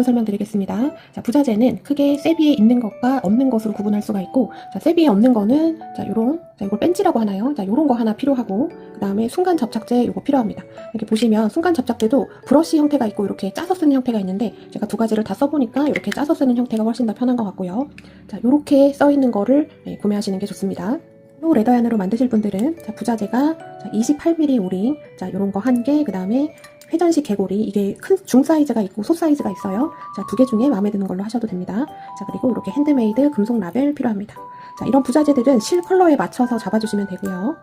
부자재로 설명드리겠습니다. 자, 부자재는 크게 세비에 있는 것과 없는 것으로 구분할 수가 있고, 자, 세비에 없는 거는 이걸 벤치라고 하나요? 자, 요런 거 하나 필요하고, 그 다음에 순간 접착제 요거 필요합니다. 이렇게 보시면 순간 접착제도 브러쉬 형태가 있고 이렇게 짜서 쓰는 형태가 있는데, 제가 두 가지를 다 써보니까 이렇게 짜서 쓰는 형태가 훨씬 더 편한 것 같고요. 자, 요렇게 써 있는 거를 구매하시는 게 좋습니다. 레더얀으로 만드실 분들은 부자재가 28mm 오링, 요런 거 1개, 그 다음에 회전식 개고리, 이게 큰 중 사이즈가 있고 소 사이즈가 있어요. 자, 2개 중에 마음에 드는 걸로 하셔도 됩니다. 자, 그리고 이렇게 핸드메이드 금속 라벨 필요합니다. 자, 이런 부자재들은 실 컬러에 맞춰서 잡아주시면 되고요.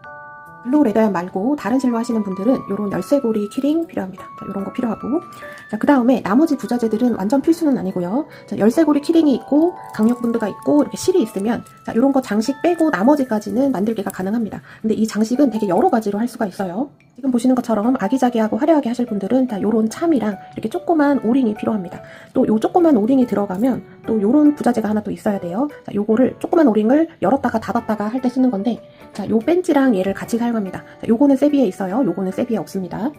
블루 레더얀 말고 다른 실로 하시는 분들은 이런 열쇠고리 키링 필요합니다. 자, 이런 거 필요하고, 자, 그 다음에 나머지 부자재들은 완전 필수는 아니고요. 자, 열쇠고리 키링이 있고 강력분드가 있고 이렇게 실이 있으면, 자, 이런 거 장식 빼고 나머지까지는 만들기가 가능합니다. 근데 이 장식은 되게 여러 가지로 할 수가 있어요. 지금 보시는 것처럼 아기자기하고 화려하게 하실 분들은 자, 요런 참이랑 이렇게 조그만 오링이 필요합니다. 또 요 조그만 오링이 들어가면 또 요런 부자재가 하나 또 있어야 돼요. 자, 요거를 조그만 오링을 열었다가 닫았다가 할 때 쓰는 건데, 자, 요 벤치랑 얘를 같이 사용합니다. 자, 요거는 세비에 있어요. 요거는 세비에 없습니다.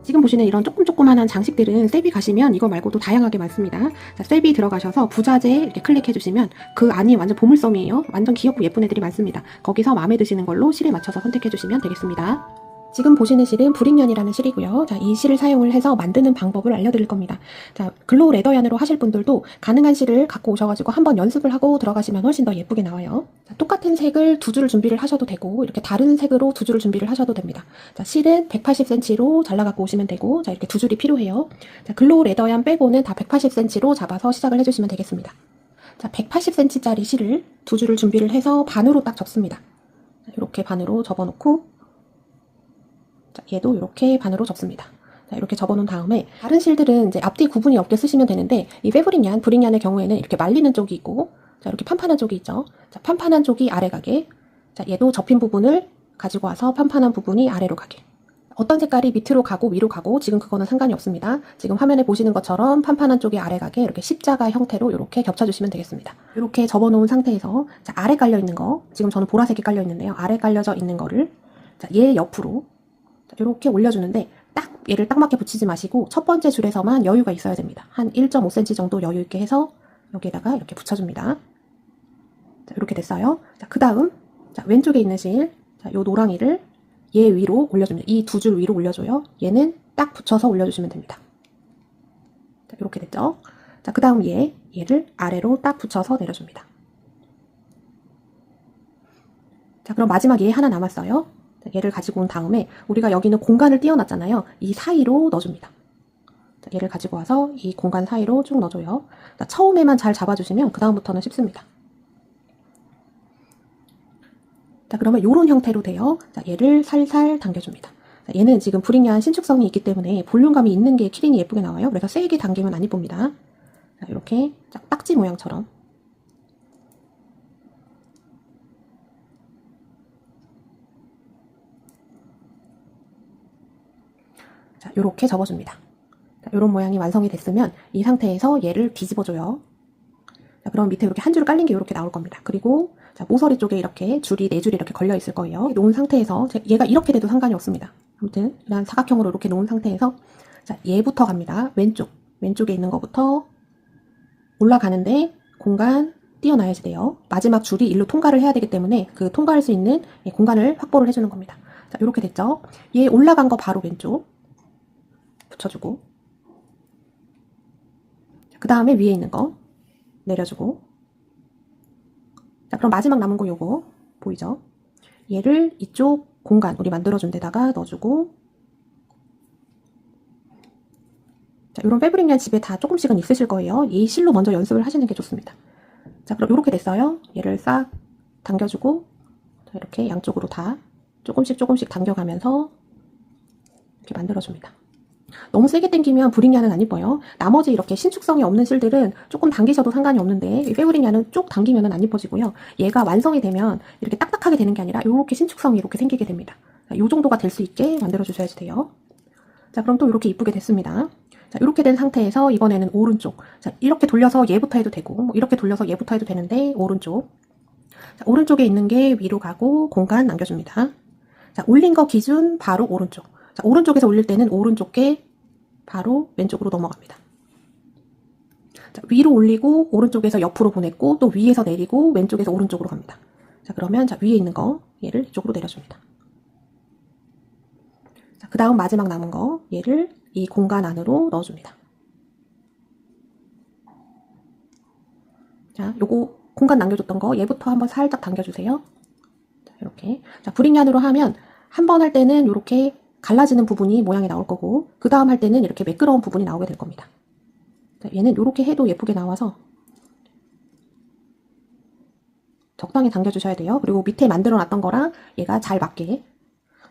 지금 보시는 이런 조그만한 장식들은 세비 가시면 이거 말고도 다양하게 많습니다. 자, 세비 들어가셔서 부자재 이렇게 클릭해주시면 그 안이 완전 보물섬이에요. 완전 귀엽고 예쁜 애들이 많습니다. 거기서 마음에 드시는 걸로 실에 맞춰서 선택해주시면 되겠습니다. 지금 보시는 실은 불익연이라는 실이고요. 자, 이 실을 사용을 해서 만드는 방법을 알려드릴 겁니다. 자, 글로우 레더얀으로 하실 분들도 가능한 실을 갖고 오셔가지고 한번 연습을 하고 들어가시면 훨씬 더 예쁘게 나와요. 자, 똑같은 색을 2줄을 준비를 하셔도 되고, 이렇게 다른 색으로 2줄을 준비를 하셔도 됩니다. 자, 실은 180cm로 잘라 갖고 오시면 되고, 자, 이렇게 2줄이 필요해요. 자, 글로우 레더얀 빼고는 다 180cm로 잡아서 시작을 해주시면 되겠습니다. 자, 180cm짜리 실을 2줄을 준비를 해서 반으로 딱 접습니다. 자, 이렇게 반으로 접어놓고, 자, 얘도 이렇게 반으로 접습니다. 자, 이렇게 접어놓은 다음에 다른 실들은 이제 앞뒤 구분이 없게 쓰시면 되는데, 이 패브릭얀, 불익얀의 경우에는 이렇게 말리는 쪽이 있고, 자, 이렇게 판판한 쪽이 있죠. 자, 판판한 쪽이 아래 가게. 자, 얘도 접힌 부분을 가지고 와서 판판한 부분이 아래로 가게. 어떤 색깔이 밑으로 가고 위로 가고 지금 그거는 상관이 없습니다. 지금 화면에 보시는 것처럼 판판한 쪽이 아래 가게 이렇게 십자가 형태로 이렇게 겹쳐주시면 되겠습니다. 이렇게 접어놓은 상태에서, 자, 아래 깔려 있는 거, 지금 저는 보라색이 깔려 있는데요. 아래 깔려져 있는 거를, 자, 얘 옆으로 이렇게 올려주는데, 얘를 딱 맞게 붙이지 마시고 첫 번째 줄에서만 여유가 있어야 됩니다. 한 1.5cm 정도 여유 있게 해서 여기에다가 이렇게 붙여줍니다. 자, 이렇게 됐어요. 자, 그 다음, 자, 왼쪽에 있는 실, 자, 요 노랑이를 얘 위로 올려줍니다. 이 2줄 위로 올려줘요. 얘는 딱 붙여서 올려주시면 됩니다. 자, 이렇게 됐죠? 자, 그 다음 얘를 아래로 딱 붙여서 내려줍니다. 자, 그럼 마지막 얘 하나 남았어요. 얘를 가지고 온 다음에 우리가 여기는 공간을 띄워놨잖아요. 이 사이로 넣어줍니다. 자, 얘를 가지고 와서 이 공간 사이로 쭉 넣어줘요. 자, 처음에만 잘 잡아주시면 그 다음부터는 쉽습니다. 자, 그러면 이런 형태로 돼요. 자, 얘를 살살 당겨줍니다. 자, 얘는 지금 불익얀 신축성이 있기 때문에 볼륨감이 있는 게 키링이 예쁘게 나와요. 그래서 세게 당기면 안 이쁩니다. 자, 이렇게 딱지 모양처럼. 자, 요렇게 접어줍니다. 자, 요런 모양이 완성이 됐으면 이 상태에서 얘를 뒤집어줘요. 자, 그럼 밑에 이렇게 한 줄 깔린 게 이렇게 나올 겁니다. 그리고 자, 모서리 쪽에 이렇게 줄이 4줄이 이렇게 걸려 있을 거예요. 놓은 상태에서 얘가 이렇게 돼도 상관이 없습니다. 아무튼 이런 사각형으로 이렇게 놓은 상태에서, 자, 얘부터 갑니다. 왼쪽에 있는 거부터 올라가는데 공간 띄워놔야지 돼요. 마지막 줄이 일로 통과를 해야 되기 때문에 그 통과할 수 있는 공간을 확보를 해주는 겁니다. 자, 이렇게 됐죠. 얘 올라간 거 바로 왼쪽 붙여주고, 그 다음에 위에 있는 거 내려주고, 자, 그럼 마지막 남은 거 요거 보이죠? 얘를 이쪽 공간 우리 만들어준 데다가 넣어주고, 자, 요런 패브릭얀 집에 다 조금씩은 있으실 거예요. 이 실로 먼저 연습을 하시는 게 좋습니다. 자, 그럼 요렇게 됐어요. 얘를 싹 당겨주고, 자, 이렇게 양쪽으로 다 조금씩 당겨가면서 이렇게 만들어줍니다. 너무 세게 당기면 불익얀은 안 이뻐요. 나머지 이렇게 신축성이 없는 실들은 조금 당기셔도 상관이 없는데, 이 패브릭얀은 쭉 당기면 안 이뻐지고요. 얘가 완성이 되면 이렇게 딱딱하게 되는 게 아니라 이렇게 신축성이 이렇게 생기게 됩니다. 자, 요 정도가 될 수 있게 만들어 주셔야지 돼요. 자, 그럼 또 이렇게 이쁘게 됐습니다. 자, 이렇게 된 상태에서 이번에는 오른쪽. 자, 이렇게 돌려서 얘부터 해도 되고, 뭐 이렇게 돌려서 얘부터 해도 되는데, 오른쪽. 자, 오른쪽에 있는 게 위로 가고 공간 남겨줍니다. 자, 올린 거 기준 바로 오른쪽. 자, 오른쪽에서 올릴 때는 오른쪽 게 바로 왼쪽으로 넘어갑니다. 자, 위로 올리고 오른쪽에서 옆으로 보냈고 또 위에서 내리고 왼쪽에서 오른쪽으로 갑니다. 자, 그러면 자, 위에 있는 거 얘를 이쪽으로 내려줍니다. 자, 그 다음 마지막 남은 거 얘를 이 공간 안으로 넣어줍니다. 자, 요거 공간 남겨줬던 거 얘부터 한번 살짝 당겨주세요. 자, 이렇게. 자, 브릭얀으로 하면 한 번 할 때는 이렇게 갈라지는 부분이 모양이 나올 거고 그 다음 할 때는 이렇게 매끄러운 부분이 나오게 될 겁니다. 자, 얘는 이렇게 해도 예쁘게 나와서 적당히 당겨주셔야 돼요. 그리고 밑에 만들어 놨던 거랑 얘가 잘 맞게.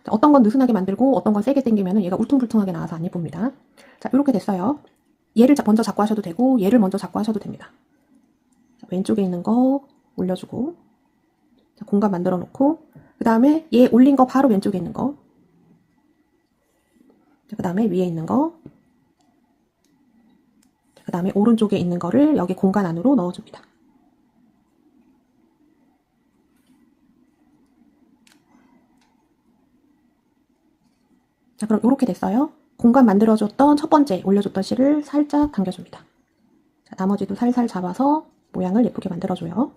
자, 어떤 건 느슨하게 만들고 어떤 건 세게 당기면 얘가 울퉁불퉁하게 나와서 안 예쁩니다. 자, 이렇게 됐어요. 얘를 먼저 잡고 하셔도 되고 얘를 먼저 잡고 하셔도 됩니다. 자, 왼쪽에 있는 거 올려주고 자, 공간 만들어 놓고 그 다음에 얘 올린 거 바로 왼쪽에 있는 거 그 다음에 위에 있는 거 그 다음에 오른쪽에 있는 거를 여기 공간 안으로 넣어줍니다. 자, 그럼 이렇게 됐어요. 공간 만들어줬던 첫 번째 올려줬던 실을 살짝 당겨줍니다. 자, 나머지도 살살 잡아서 모양을 예쁘게 만들어줘요.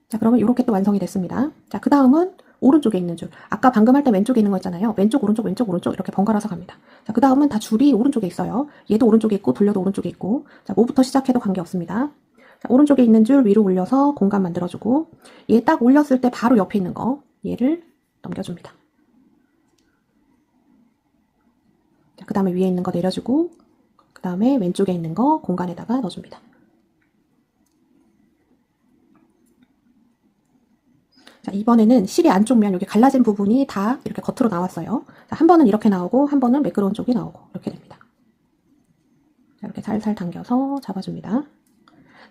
자, 그러면 이렇게 또 완성이 됐습니다. 자, 그 다음은 오른쪽에 있는 줄. 아까 방금 할 때 왼쪽에 있는 거 있잖아요. 왼쪽, 오른쪽, 왼쪽, 오른쪽 이렇게 번갈아서 갑니다. 자, 그 다음은 다 줄이 오른쪽에 있어요. 얘도 오른쪽에 있고 돌려도 오른쪽에 있고. 자, 뭐부터 시작해도 관계없습니다. 자, 오른쪽에 있는 줄 위로 올려서 공간 만들어주고 얘 딱 올렸을 때 바로 옆에 있는 거 얘를 넘겨줍니다. 자, 그 다음에 위에 있는 거 내려주고 그 다음에 왼쪽에 있는 거 공간에다가 넣어줍니다. 자, 이번에는 실의 안쪽 면 여기 갈라진 부분이 다 이렇게 겉으로 나왔어요. 자, 한 번은 이렇게 나오고 한 번은 매끄러운 쪽이 나오고 이렇게 됩니다. 자, 이렇게 살살 당겨서 잡아줍니다.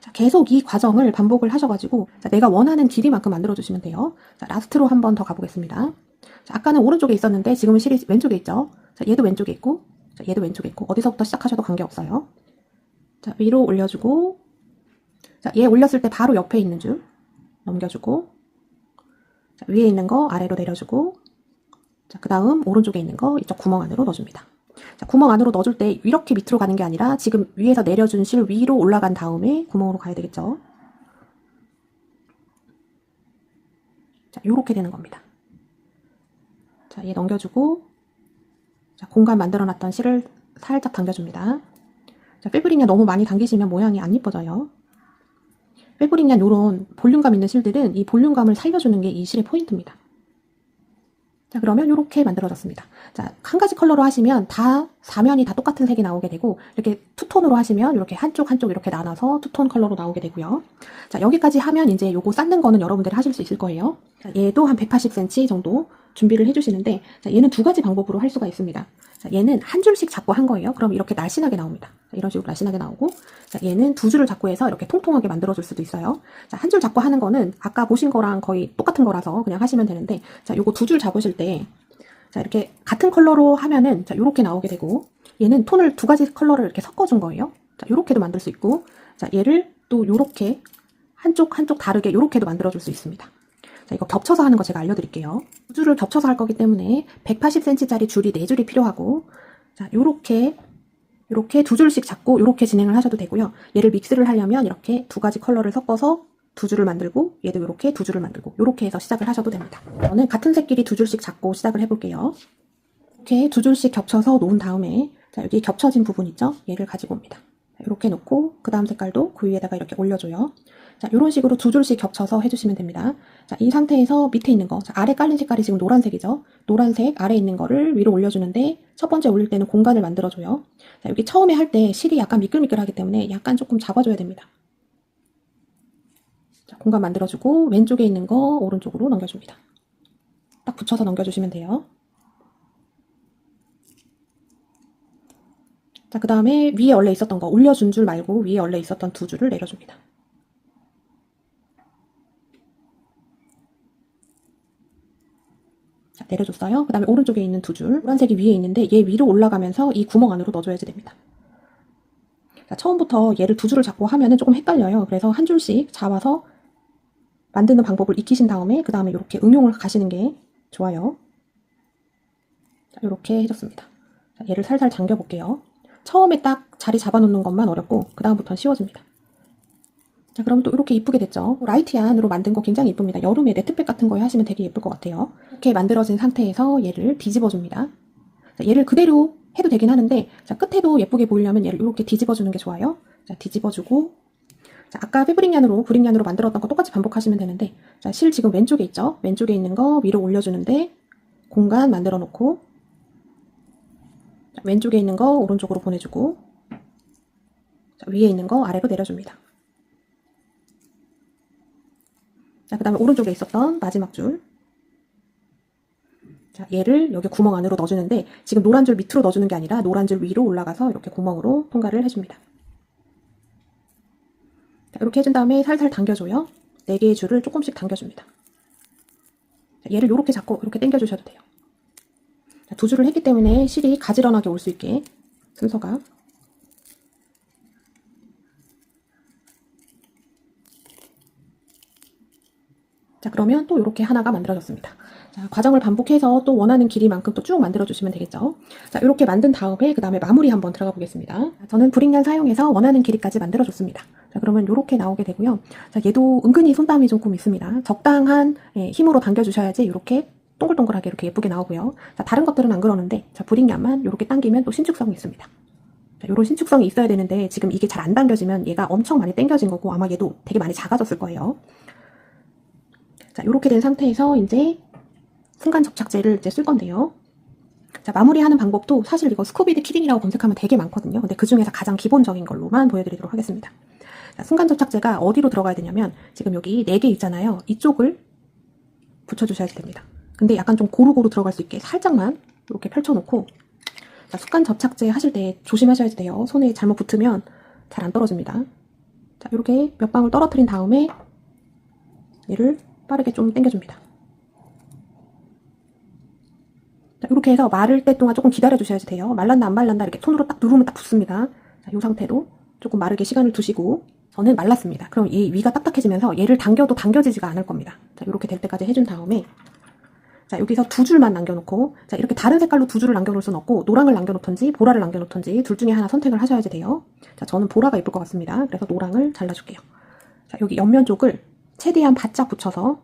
자, 계속 이 과정을 반복을 하셔가지고 자, 내가 원하는 길이만큼 만들어주시면 돼요. 자, 라스트로 한 번 더 가보겠습니다. 자, 아까는 오른쪽에 있었는데 지금은 실이 왼쪽에 있죠. 자, 얘도 왼쪽에 있고 자, 얘도 왼쪽에 있고 어디서부터 시작하셔도 관계없어요. 자, 위로 올려주고 자, 얘 올렸을 때 바로 옆에 있는 줄 넘겨주고 자, 위에 있는 거 아래로 내려주고 자, 그 다음 오른쪽에 있는 거 이쪽 구멍 안으로 넣어줍니다. 자, 구멍 안으로 넣어줄 때 이렇게 밑으로 가는 게 아니라 지금 위에서 내려준 실 위로 올라간 다음에 구멍으로 가야 되겠죠. 자, 요렇게 되는 겁니다. 자, 얘 넘겨주고 자, 공간 만들어 놨던 실을 살짝 당겨줍니다. 자, 필브릭얀 너무 많이 당기시면 모양이 안 예뻐져요. 필브릭얀 요런 볼륨감 있는 실들은 이 볼륨감을 살려주는 게 이 실의 포인트입니다. 자, 그러면 이렇게 만들어졌습니다. 자, 한 가지 컬러로 하시면 다 사면이 다 똑같은 색이 나오게 되고 이렇게 투톤으로 하시면 이렇게 한쪽 한쪽 이렇게 나눠서 투톤 컬러로 나오게 되고요. 자, 여기까지 하면 이제 요거 쌓는 거는 여러분들이 하실 수 있을 거예요. 자, 얘도 한 180cm 정도 준비를 해주시는데 자, 얘는 두 가지 방법으로 할 수가 있습니다. 자, 얘는 한 줄씩 잡고 한 거예요. 그럼 이렇게 날씬하게 나옵니다. 자, 이런 식으로 날씬하게 나오고 자, 얘는 두 줄을 잡고 해서 이렇게 통통하게 만들어줄 수도 있어요. 자, 한 줄 잡고 하는 거는 아까 보신 거랑 거의 똑같은 거라서 그냥 하시면 되는데 자, 요거 두 줄 잡으실 때 자, 이렇게 같은 컬러로 하면은 자, 요렇게 나오게 되고 얘는 톤을 두 가지 컬러를 이렇게 섞어준 거예요. 자, 요렇게도 만들 수 있고 자, 얘를 또 요렇게 한쪽 다르게 요렇게도 만들어줄 수 있습니다. 자, 이거 겹쳐서 하는 거 제가 알려드릴게요. 두 줄을 겹쳐서 할 거기 때문에 180cm짜리 줄이 4줄이 필요하고 자, 요렇게 두 줄씩 잡고 요렇게 진행을 하셔도 되고요. 얘를 믹스를 하려면 이렇게 두 가지 컬러를 섞어서 두 줄을 만들고 얘도 이렇게 두 줄을 만들고 이렇게 해서 시작을 하셔도 됩니다. 저는 같은 색끼리 두 줄씩 잡고 시작을 해볼게요. 이렇게 두 줄씩 겹쳐서 놓은 다음에 자, 여기 겹쳐진 부분 있죠? 얘를 가지고 옵니다. 이렇게 놓고 그 다음 색깔도 그 위에다가 이렇게 올려줘요. 자, 이런 식으로 두 줄씩 겹쳐서 해주시면 됩니다. 자, 이 상태에서 밑에 있는 거, 자, 아래 깔린 색깔이 지금 노란색이죠? 노란색 아래 있는 거를 위로 올려주는데 첫 번째 올릴 때는 공간을 만들어줘요. 자, 여기 처음에 할 때 실이 약간 미끌미끌하기 때문에 약간 조금 잡아줘야 됩니다. 자, 공간 만들어주고 왼쪽에 있는 거 오른쪽으로 넘겨줍니다. 딱 붙여서 넘겨주시면 돼요. 자, 그 다음에 위에 원래 있었던 거 올려준 줄 말고 위에 원래 있었던 두 줄을 내려줍니다. 자, 내려줬어요. 그 다음에 오른쪽에 있는 두 줄 노란색이 위에 있는데 얘 위로 올라가면서 이 구멍 안으로 넣어줘야지 됩니다. 자, 처음부터 얘를 두 줄을 잡고 하면은 조금 헷갈려요. 그래서 한 줄씩 잡아서 만드는 방법을 익히신 다음에 그 다음에 이렇게 응용을 가시는 게 좋아요. 자, 이렇게 해줬습니다. 자, 얘를 살살 당겨 볼게요. 처음에 딱 자리 잡아놓는 것만 어렵고 그 다음부터는 쉬워집니다. 자, 그럼 또 이렇게 이쁘게 됐죠. 라이트안으로 만든 거 굉장히 이쁩니다. 여름에 네트백 같은 거에 하시면 되게 예쁠 것 같아요. 이렇게 만들어진 상태에서 얘를 뒤집어 줍니다. 자, 얘를 그대로 해도 되긴 하는데, 자, 끝에도 예쁘게 보이려면 얘를 이렇게 뒤집어 주는 게 좋아요. 자, 뒤집어 주고, 자, 아까 패브릭 얀으로 브릭 얀으로 만들었던 거 똑같이 반복하시면 되는데, 자, 실 지금 왼쪽에 있죠. 왼쪽에 있는 거 위로 올려주는데 공간 만들어 놓고, 자, 왼쪽에 있는 거 오른쪽으로 보내주고, 자, 위에 있는 거 아래로 내려줍니다. 자, 그 다음에 오른쪽에 있었던 마지막 줄. 자, 얘를 여기 구멍 안으로 넣어주는데 지금 노란 줄 밑으로 넣어주는 게 아니라 노란 줄 위로 올라가서 이렇게 구멍으로 통과를 해줍니다. 자, 이렇게 해준 다음에 살살 당겨줘요. 4개의 줄을 조금씩 당겨줍니다. 자, 얘를 이렇게 잡고 이렇게 당겨주셔도 돼요. 자, 2줄을 했기 때문에 실이 가지런하게 올 수 있게 순서가. 자, 그러면 또 이렇게 하나가 만들어졌습니다. 자, 과정을 반복해서 또 원하는 길이만큼 또 쭉 만들어주시면 되겠죠. 자, 이렇게 만든 다음에 그 다음에 마무리 한번 들어가 보겠습니다. 저는 브릭얀 사용해서 원하는 길이까지 만들어줬습니다. 자, 그러면 이렇게 나오게 되고요. 자, 얘도 은근히 손땀이 조금 있습니다. 적당한 힘으로 당겨주셔야지 이렇게 동글동글하게 이렇게 예쁘게 나오고요. 자, 다른 것들은 안 그러는데, 자, 브릭얀만 이렇게 당기면 또 신축성이 있습니다. 자, 이런 신축성이 있어야 되는데 지금 이게 잘 안 당겨지면 얘가 엄청 많이 당겨진 거고 아마 얘도 되게 많이 작아졌을 거예요. 자, 이렇게 된 상태에서 이제 순간 접착제를 이제 쓸 건데요. 자, 마무리하는 방법도 사실 이거 스쿠비드 키링이라고 검색하면 되게 많거든요. 근데 그 중에서 가장 기본적인 걸로만 보여드리도록 하겠습니다. 자, 순간 접착제가 어디로 들어가야 되냐면 지금 여기 4개 있잖아요. 이쪽을 붙여주셔야 됩니다. 근데 약간 좀 고루고루 들어갈 수 있게 살짝만 이렇게 펼쳐놓고, 자, 순간 접착제 하실 때 조심하셔야 돼요. 손에 잘못 붙으면 잘 안 떨어집니다. 자, 이렇게 몇 방울 떨어뜨린 다음에 얘를 빠르게 좀 당겨줍니다. 자, 이렇게 해서 마를 때 동안 조금 기다려 주셔야 돼요. 말랐나 안 말랐나 이렇게 손으로 딱 누르면 딱 붙습니다. 자, 이 상태로 조금 마르게 시간을 두시고, 저는 말랐습니다. 그럼 이 위가 딱딱해지면서 얘를 당겨도 당겨지지가 않을 겁니다. 자, 이렇게 될 때까지 해준 다음에, 자, 여기서 2줄만 남겨놓고, 자, 이렇게 다른 색깔로 2줄을 남겨놓을 수는 없고 노랑을 남겨놓던지 보라를 남겨놓던지 둘 중에 하나 선택을 하셔야지 돼요. 자, 저는 보라가 예쁠 것 같습니다. 그래서 노랑을 잘라줄게요. 자, 여기 옆면 쪽을 최대한 바짝 붙여서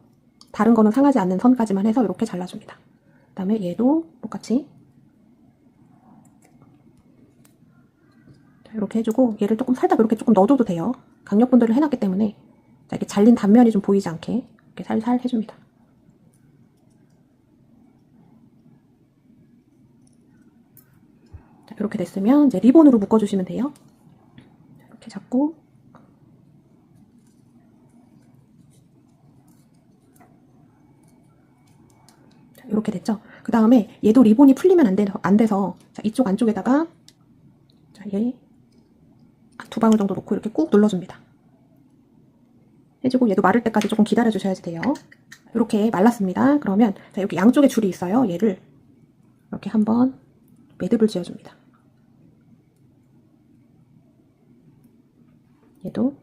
다른 거는 상하지 않는 선까지만 해서 이렇게 잘라줍니다. 그 다음에 얘도 똑같이 자, 이렇게 해주고 얘를 조금 살짝 이렇게 조금 넣어줘도 돼요. 강력분들을 해놨기 때문에. 자, 이렇게 잘린 단면이 좀 보이지 않게 이렇게 살살 해줍니다. 자, 이렇게 됐으면 이제 리본으로 묶어주시면 돼요. 이렇게 잡고 이렇게 됐죠. 그 다음에 얘도 리본이 풀리면 안 돼서 자, 이쪽 안쪽에다가 자, 얘 2방울 정도 놓고 이렇게 꾹 눌러줍니다. 해주고 얘도 마를 때까지 조금 기다려 주셔야 돼요. 이렇게 말랐습니다. 그러면 자, 여기 양쪽에 줄이 있어요. 얘를 이렇게 한번 매듭을 지어줍니다. 얘도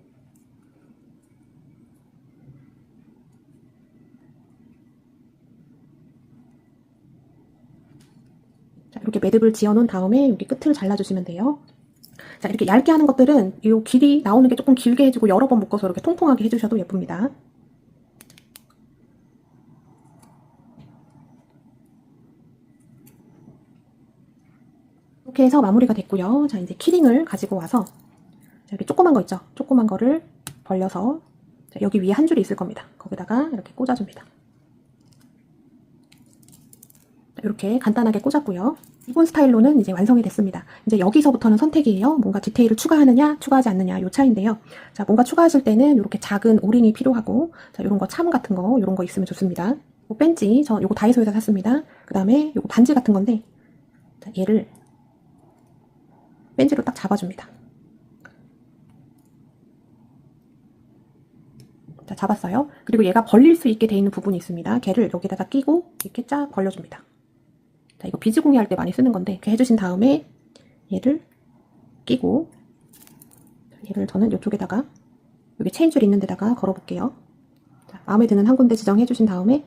자, 이렇게 매듭을 지어놓은 다음에 여기 끝을 잘라주시면 돼요. 자, 이렇게 얇게 하는 것들은 이 길이 나오는 게 조금 길게 해주고 여러 번 묶어서 이렇게 통통하게 해주셔도 예쁩니다. 이렇게 해서 마무리가 됐고요. 자, 이제 키링을 가지고 와서 자, 이렇게 조그만 거 있죠? 조그만 거를 벌려서 자, 여기 위에 한 줄이 있을 겁니다. 거기다가 이렇게 꽂아줍니다. 자, 이렇게 간단하게 꽂았고요. 리본 스타일로는 이제 완성이 됐습니다. 이제 여기서부터는 선택이에요. 뭔가 디테일을 추가하느냐, 추가하지 않느냐 요 차이인데요. 자, 뭔가 추가하실 때는 이렇게 작은 오링이 필요하고, 자, 요런 거 참 같은 거, 요런 거 있으면 좋습니다. 요 벤치, 저 요거 다이소에서 샀습니다. 그 다음에 요거 반지 같은 건데, 자, 얘를 벤치로 딱 잡아줍니다. 자, 잡았어요. 그리고 얘가 벌릴 수 있게 돼 있는 부분이 있습니다. 걔를 여기다가 끼고 이렇게 쫙 벌려줍니다. 자, 이거 비즈공예 할 때 많이 쓰는 건데 이렇게 해주신 다음에 얘를 끼고 얘를 저는 이쪽에다가 여기 체인줄 있는 데다가 걸어볼게요. 자, 마음에 드는 한 군데 지정해 주신 다음에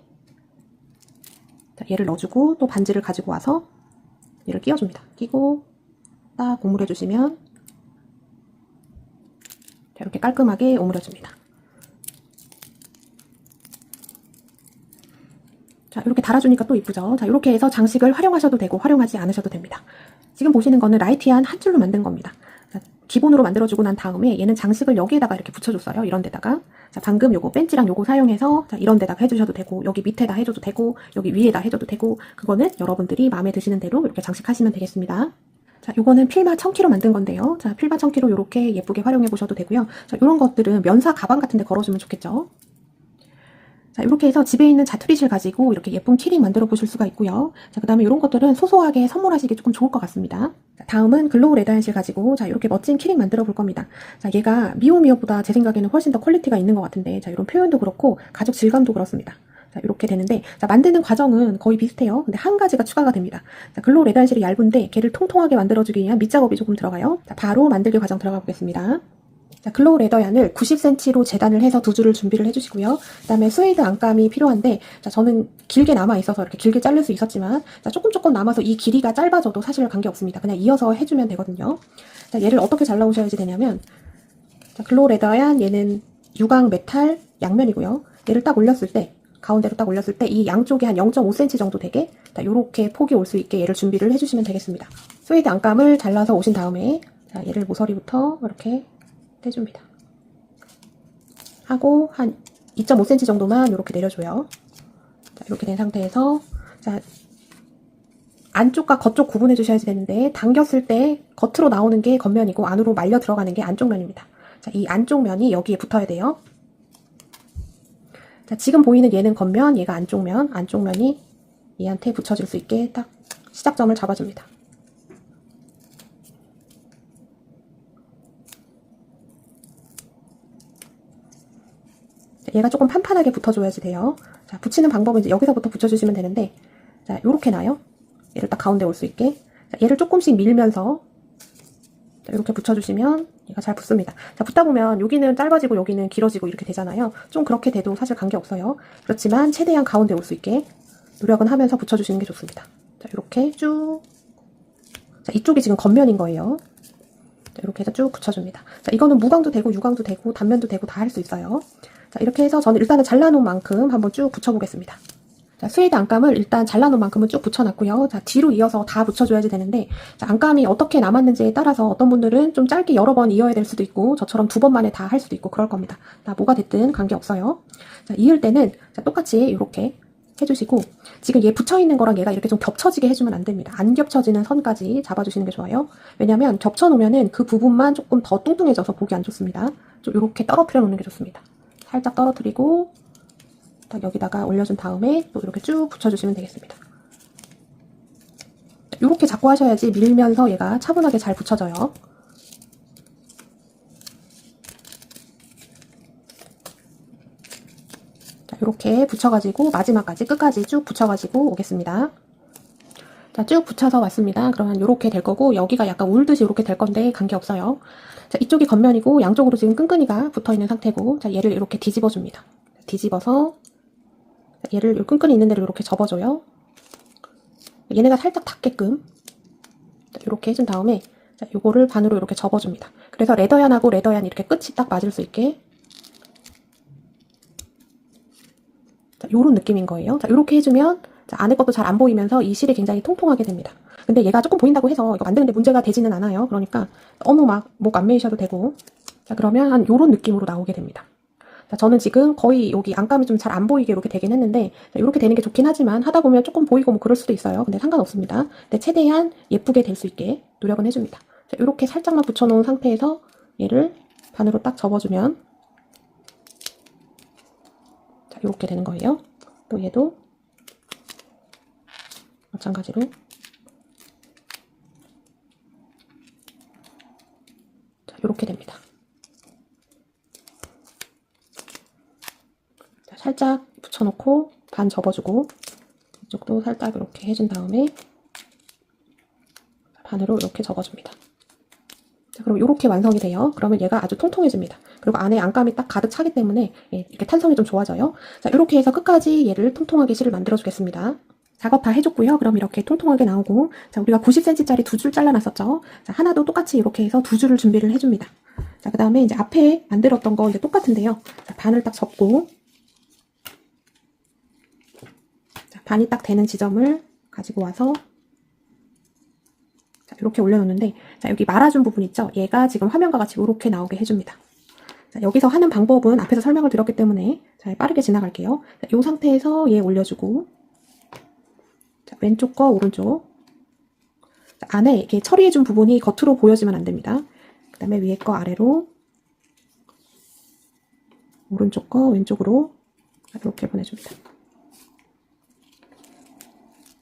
자, 얘를 넣어주고 또 반지를 가지고 와서 얘를 끼워줍니다. 끼고 딱 오므려 주시면 이렇게 깔끔하게 오므려줍니다. 자, 이렇게 달아주니까 또 이쁘죠? 자, 이렇게 해서 장식을 활용하셔도 되고 활용하지 않으셔도 됩니다. 지금 보시는 거는 라이티한 한 줄로 만든 겁니다. 자, 기본으로 만들어주고 난 다음에 얘는 장식을 여기에다가 이렇게 붙여줬어요. 이런 데다가. 자, 방금 요거 벤치랑 요거 사용해서 자, 이런 데다가 해주셔도 되고 여기 밑에다 해줘도 되고 여기 위에다 해줘도 되고 그거는 여러분들이 마음에 드시는 대로 이렇게 장식하시면 되겠습니다. 자, 요거는 필마 청키로 만든 건데요. 자, 필마 청키로 이렇게 예쁘게 활용해 보셔도 되고요. 자, 요런 것들은 면사 가방 같은 데 걸어주면 좋겠죠. 자, 이렇게 해서 집에 있는 자투리실 가지고 이렇게 예쁜 키링 만들어 보실 수가 있고요. 자, 그 다음에 이런 것들은 소소하게 선물하시기 조금 좋을 것 같습니다. 자, 다음은 글로우 레더현실 가지고 자, 이렇게 멋진 키링 만들어 볼 겁니다. 자, 얘가 미오미어보다 제 생각에는 훨씬 더 퀄리티가 있는 것 같은데 자, 이런 표현도 그렇고 가죽 질감도 그렇습니다. 자, 이렇게 되는데 자, 만드는 과정은 거의 비슷해요. 근데 한 가지가 추가가 됩니다. 자, 글로우 레더현실이 얇은데 걔를 통통하게 만들어주기 위한 밑작업이 조금 들어가요. 자, 바로 만들기 과정 들어가 보겠습니다. 자, 글로우 레더얀을 90cm로 재단을 해서 두 줄을 준비를 해주시고요. 그 다음에 스웨이드 안감이 필요한데 자, 저는 길게 남아 있어서 이렇게 길게 자를 수 있었지만 자, 조금 남아서 이 길이가 짧아져도 사실 관계없습니다. 그냥 이어서 해주면 되거든요. 자, 얘를 어떻게 잘라오셔야지 되냐면 자, 글로우 레더얀 얘는 유광 메탈 양면이고요. 얘를 딱 올렸을 때 가운데로 딱 올렸을 때 이 양쪽에 한 0.5cm 정도 되게 자, 요렇게 폭이 올 수 있게 얘를 준비를 해주시면 되겠습니다. 스웨이드 안감을 잘라서 오신 다음에 자, 얘를 모서리부터 이렇게 떼줍니다. 하고 한 2.5cm 정도만 이렇게 내려줘요. 자, 이렇게 된 상태에서 자, 안쪽과 겉쪽 구분해 주셔야 되는데 당겼을 때 겉으로 나오는 게 겉면이고 안으로 말려 들어가는 게 안쪽 면입니다. 자, 이 안쪽 면이 여기에 붙어야 돼요. 자, 지금 보이는 얘는 겉면, 얘가 안쪽 면, 안쪽 면이 얘한테 붙여질 수 있게 딱 시작점을 잡아줍니다. 얘가 조금 판판하게 붙어줘야지 돼요. 자, 붙이는 방법은 이제 여기서부터 붙여주시면 되는데, 자, 요렇게 나요. 얘를 딱 가운데 올 수 있게. 자, 얘를 조금씩 밀면서, 자, 이렇게 붙여주시면 얘가 잘 붙습니다. 자, 붙다 보면 여기는 짧아지고 여기는 길어지고 이렇게 되잖아요. 좀 그렇게 돼도 사실 관계없어요. 그렇지만 최대한 가운데 올 수 있게 노력은 하면서 붙여주시는 게 좋습니다. 자, 이렇게 쭉. 자, 이쪽이 지금 겉면인 거예요. 자, 이렇게 해서 쭉 붙여줍니다. 자, 이거는 무광도 되고 유광도 되고 단면도 되고 다 할 수 있어요. 자, 이렇게 해서 저는 일단은 잘라놓은 만큼 한번 쭉 붙여보겠습니다. 자, 스웨이드 안감을 일단 잘라놓은 만큼은 쭉 붙여놨고요. 자, 뒤로 이어서 다 붙여줘야지 되는데, 자, 안감이 어떻게 남았는지에 따라서 어떤 분들은 좀 짧게 여러 번 이어야 될 수도 있고, 저처럼 2번 만에 다 할 수도 있고 그럴 겁니다. 자, 뭐가 됐든 관계없어요. 자, 이을 때는 자, 똑같이 이렇게 해주시고, 지금 얘 붙여있는 거랑 얘가 이렇게 좀 겹쳐지게 해주면 안 됩니다. 안 겹쳐지는 선까지 잡아주시는 게 좋아요. 왜냐면 겹쳐놓으면은 그 부분만 조금 더 뚱뚱해져서 보기 안 좋습니다. 좀 이렇게 떨어뜨려 놓는 게 좋습니다. 살짝 떨어뜨리고 딱 여기다가 올려준 다음에 또 이렇게 쭉 붙여주시면 되겠습니다. 이렇게 잡고 하셔야지 밀면서 얘가 차분하게 잘 붙여져요. 자, 이렇게 붙여가지고 마지막까지 끝까지 쭉 붙여가지고 오겠습니다. 자, 쭉 붙여서 왔습니다. 그러면 이렇게 될 거고 여기가 약간 울듯이 이렇게 될 건데 관계없어요. 자, 이쪽이 겉면이고 양쪽으로 지금 끈끈이가 붙어있는 상태고 자, 얘를 이렇게 뒤집어 줍니다. 뒤집어서 얘를 끈끈이 있는 데로 이렇게 접어줘요. 얘네가 살짝 닿게끔 자, 이렇게 해준 다음에 자, 요거를 반으로 이렇게 접어줍니다. 그래서 레더얀하고 레더얀 이렇게 끝이 딱 맞을 수 있게 자, 요런 느낌인 거예요. 자, 요렇게 해주면 자, 안에 것도 잘 안 보이면서 이 실이 굉장히 통통하게 됩니다. 근데 얘가 조금 보인다고 해서 이거 만드는데 문제가 되지는 않아요. 그러니까 너무 막 목 안 메이셔도 되고 자, 그러면 한 요런 느낌으로 나오게 됩니다. 자, 저는 지금 거의 여기 안감이 좀 잘 안 보이게 이렇게 되긴 했는데 자, 이렇게 되는 게 좋긴 하지만 하다 보면 조금 보이고 뭐 그럴 수도 있어요. 근데 상관없습니다. 근데 최대한 예쁘게 될 수 있게 노력은 해줍니다. 자, 이렇게 살짝만 붙여놓은 상태에서 얘를 반으로 딱 접어주면 자, 이렇게 되는 거예요. 또 얘도 마찬가지로 자, 이렇게 됩니다. 자, 살짝 붙여놓고 반 접어주고 이쪽도 살짝 이렇게 해준 다음에 반으로 이렇게 접어줍니다. 자, 그럼 이렇게 완성이 돼요. 그러면 얘가 아주 통통해집니다. 그리고 안에 안감이 딱 가득 차기 때문에 이렇게 탄성이 좀 좋아져요. 자, 이렇게 해서 끝까지 얘를 통통하게 실을 만들어 주겠습니다. 작업 다 해줬고요. 그럼 이렇게 통통하게 나오고, 자, 우리가 90cm짜리 두 줄 잘라놨었죠. 자, 하나도 똑같이 이렇게 해서 두 줄을 준비를 해줍니다. 자, 그 다음에 이제 앞에 만들었던 거 이제 똑같은데요. 자, 반을 딱 접고, 자, 반이 딱 되는 지점을 가지고 와서, 자, 이렇게 올려놓는데, 자, 여기 말아준 부분 있죠? 얘가 지금 화면과 같이 이렇게 나오게 해줍니다. 자, 여기서 하는 방법은 앞에서 설명을 드렸기 때문에, 자, 빠르게 지나갈게요. 자, 이 상태에서 얘 올려주고, 자, 왼쪽 거 오른쪽, 자, 안에 이렇게 처리해준 부분이 겉으로 보여지면 안 됩니다. 그 다음에 위에 거 아래로, 오른쪽 거 왼쪽으로 이렇게 보내줍니다.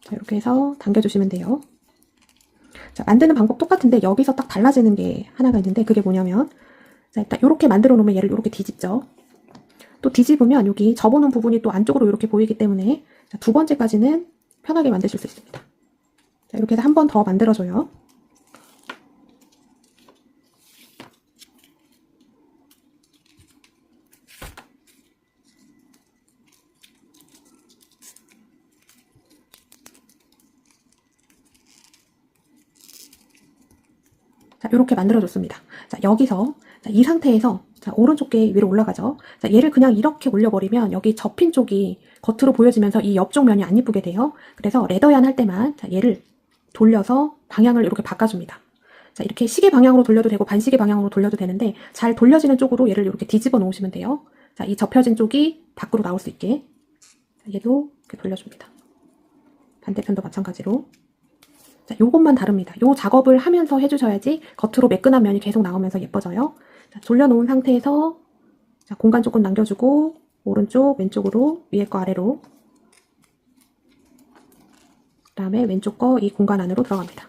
자, 이렇게 해서 당겨주시면 돼요. 자, 만드는 방법 똑같은데 여기서 딱 달라지는 게 하나가 있는데 그게 뭐냐면, 자, 일단 이렇게 만들어 놓으면 얘를 이렇게 뒤집죠. 또 뒤집으면 여기 접어놓은 부분이 또 안쪽으로 이렇게 보이기 때문에, 자, 두 번째까지는 편하게 만드실 수 있습니다. 자, 이렇게 해서 한 번 더 만들어줘요. 자, 이렇게 만들어줬습니다. 자, 여기서, 자, 이 상태에서, 자, 오른쪽 게 위로 올라가죠. 자, 얘를 그냥 이렇게 올려버리면 여기 접힌 쪽이 겉으로 보여지면서 이 옆쪽 면이 안 이쁘게 돼요. 그래서 레더얀 할 때만, 자, 얘를 돌려서 방향을 이렇게 바꿔줍니다. 자, 이렇게 시계 방향으로 돌려도 되고 반시계 방향으로 돌려도 되는데, 잘 돌려지는 쪽으로 얘를 이렇게 뒤집어 놓으시면 돼요. 자, 이 접혀진 쪽이 밖으로 나올 수 있게. 자, 얘도 이렇게 돌려줍니다. 반대편도 마찬가지로. 자, 요것만 다릅니다. 요 작업을 하면서 해주셔야지 겉으로 매끈한 면이 계속 나오면서 예뻐져요. 자, 돌려놓은 상태에서, 자, 공간 조금 남겨주고, 오른쪽, 왼쪽으로, 위에 거 아래로, 그 다음에 왼쪽 거 이 공간 안으로 들어갑니다.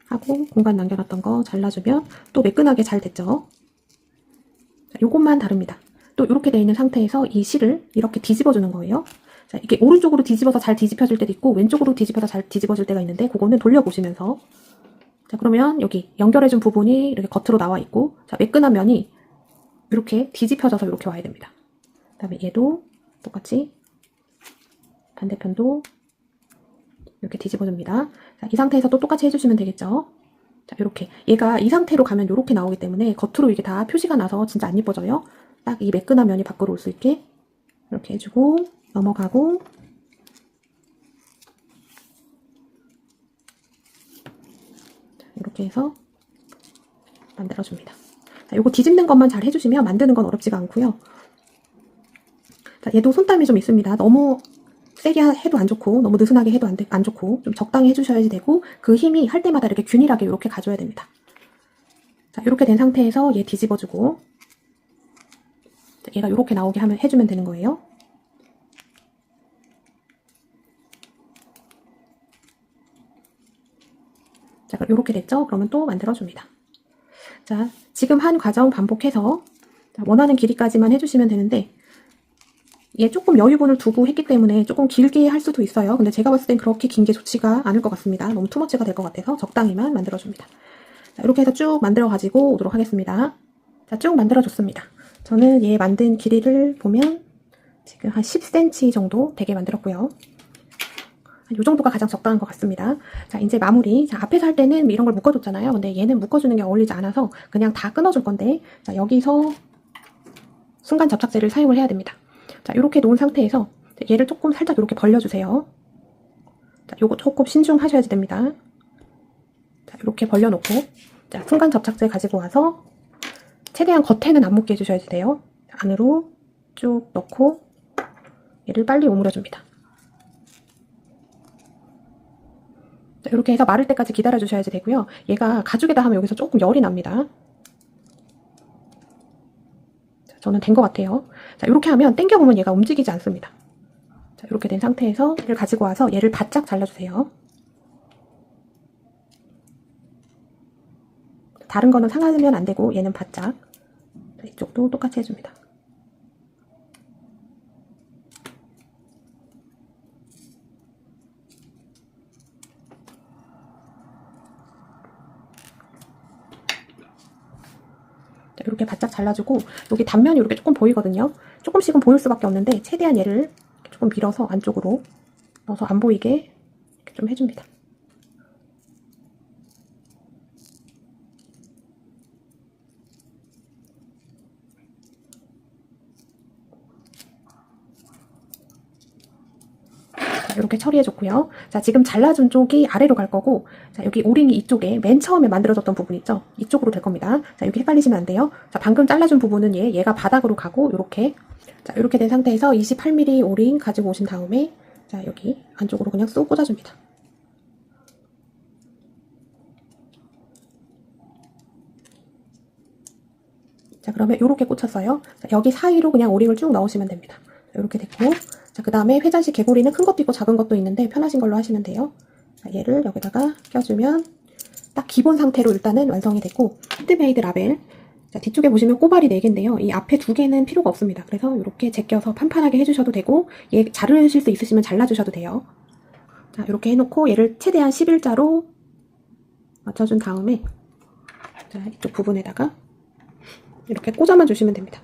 하고 공간 남겨놨던 거 잘라주면 또 매끈하게 잘 됐죠. 자, 요것만 다릅니다. 또 이렇게 되어 있는 상태에서 이 실을 이렇게 뒤집어주는 거예요. 자, 이게 오른쪽으로 뒤집어서 잘 뒤집혀질 때도 있고 왼쪽으로 뒤집어서 잘 뒤집어질 때가 있는데 그거는 돌려보시면서, 자, 그러면 여기 연결해준 부분이 이렇게 겉으로 나와 있고, 자, 매끈한 면이 이렇게 뒤집혀져서 이렇게 와야 됩니다. 그 다음에 얘도 똑같이 반대편도 이렇게 뒤집어줍니다. 자, 이 상태에서 또 똑같이 해주시면 되겠죠. 자, 이렇게 얘가 이 상태로 가면 이렇게 나오기 때문에 겉으로 이게 다 표시가 나서 진짜 안 예뻐져요. 딱 이 매끈한 면이 밖으로 올 수 있게 이렇게 해주고 넘어가고, 이렇게 해서 만들어줍니다. 자, 요거 뒤집는 것만 잘 해주시면 만드는 건 어렵지가 않고요. 자, 얘도 손땀이 좀 있습니다. 너무 세게 해도 안 좋고 너무 느슨하게 해도 안 좋고 좀 적당히 해주셔야지 되고, 그 힘이 할 때마다 이렇게 균일하게 이렇게 가줘야 됩니다. 자, 이렇게 된 상태에서 얘 뒤집어주고, 자, 얘가 이렇게 나오게 해주면 되는 거예요. 자, 이렇게 됐죠? 그러면 또 만들어줍니다. 자, 지금 한 과정 반복해서, 자, 원하는 길이까지만 해주시면 되는데, 얘 조금 여유분을 두고 했기 때문에 조금 길게 할 수도 있어요. 근데 제가 봤을 땐 그렇게 긴 게 좋지가 않을 것 같습니다. 너무 투머치가 될 것 같아서 적당히만 만들어줍니다. 자, 이렇게 해서 쭉 만들어 가지고 오도록 하겠습니다. 자, 쭉 만들어줬습니다. 저는 얘 만든 길이를 보면 지금 한 10cm 정도 되게 만들었고요. 이 정도가 가장 적당한 것 같습니다. 자, 이제 마무리. 자, 앞에서 할 때는 이런 걸 묶어줬잖아요. 근데 얘는 묶어주는 게 어울리지 않아서 그냥 다 끊어줄 건데, 자, 여기서 순간 접착제를 사용을 해야 됩니다. 자, 이렇게 놓은 상태에서 얘를 조금 살짝 이렇게 벌려주세요. 자, 요거 조금 신중하셔야 됩니다. 자, 이렇게 벌려놓고, 자, 순간 접착제 가지고 와서 최대한 겉에는 안 묻게 해주셔야 돼요. 안으로 쭉 넣고 얘를 빨리 오므려줍니다. 자, 이렇게 해서 마를 때까지 기다려 주셔야지 되고요. 얘가 가죽에다 하면 여기서 조금 열이 납니다. 자, 저는 된 것 같아요. 자, 이렇게 하면 당겨보면 얘가 움직이지 않습니다. 자, 이렇게 된 상태에서 얘를 가지고 와서 얘를 바짝 잘라주세요. 다른 거는 상하면 안 되고 얘는 바짝. 자, 이쪽도 똑같이 해줍니다. 자, 이렇게 바짝 잘라주고 여기 단면이 이렇게 조금 보이거든요. 조금씩은 보일 수밖에 없는데 최대한 얘를 조금 밀어서 안쪽으로 넣어서 안 보이게 이렇게 좀 해줍니다. 이렇게 처리해줬고요. 자, 지금 잘라준 쪽이 아래로 갈 거고, 자, 여기 오링이 이쪽에 맨 처음에 만들어졌던 부분 있죠? 이쪽으로 될 겁니다. 자, 여기 헷갈리시면 안 돼요. 자, 방금 잘라준 부분은 얘가 바닥으로 가고, 요렇게. 자, 이렇게 된 상태에서 28mm 오링 가지고 오신 다음에, 자, 여기 안쪽으로 그냥 쏙 꽂아줍니다. 자, 그러면 이렇게 꽂혔어요. 자, 여기 사이로 그냥 오링을 쭉 넣으시면 됩니다. 이렇게 됐고, 자, 그 다음에 회전식 개구리는 큰 것도 있고 작은 것도 있는데 편하신 걸로 하시면 돼요. 자, 얘를 여기다가 껴주면 딱 기본 상태로 일단은 완성이 됐고, 핸드메이드 라벨. 자, 뒤쪽에 보시면 꼬발이 4개인데요. 이 앞에 2개는 필요가 없습니다. 그래서 이렇게 제껴서 판판하게 해주셔도 되고, 얘 자르실 수 있으시면 잘라주셔도 돼요. 자, 이렇게 해놓고 얘를 최대한 11자로 맞춰준 다음에, 자, 이쪽 부분에다가 이렇게 꽂아만 주시면 됩니다.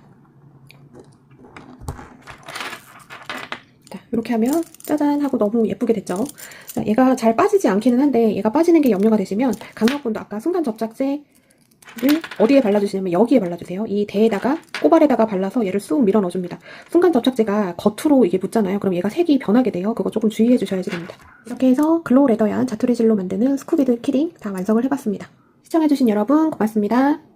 자, 이렇게 하면 짜잔 하고 너무 예쁘게 됐죠. 자, 얘가 잘 빠지지 않기는 한데 얘가 빠지는 게 염려가 되시면 강력분도 아까 순간 접착제를 어디에 발라주시냐면 여기에 발라주세요. 이 대에다가 꼬발에다가 발라서 얘를 쑥 밀어 넣어줍니다. 순간 접착제가 겉으로 이게 묻잖아요. 그럼 얘가 색이 변하게 돼요. 그거 조금 주의해 주셔야지 됩니다. 이렇게 해서 글로우 레더얀 자투리 질로 만드는 스쿠비드 키링 다 완성을 해봤습니다. 시청해주신 여러분 고맙습니다.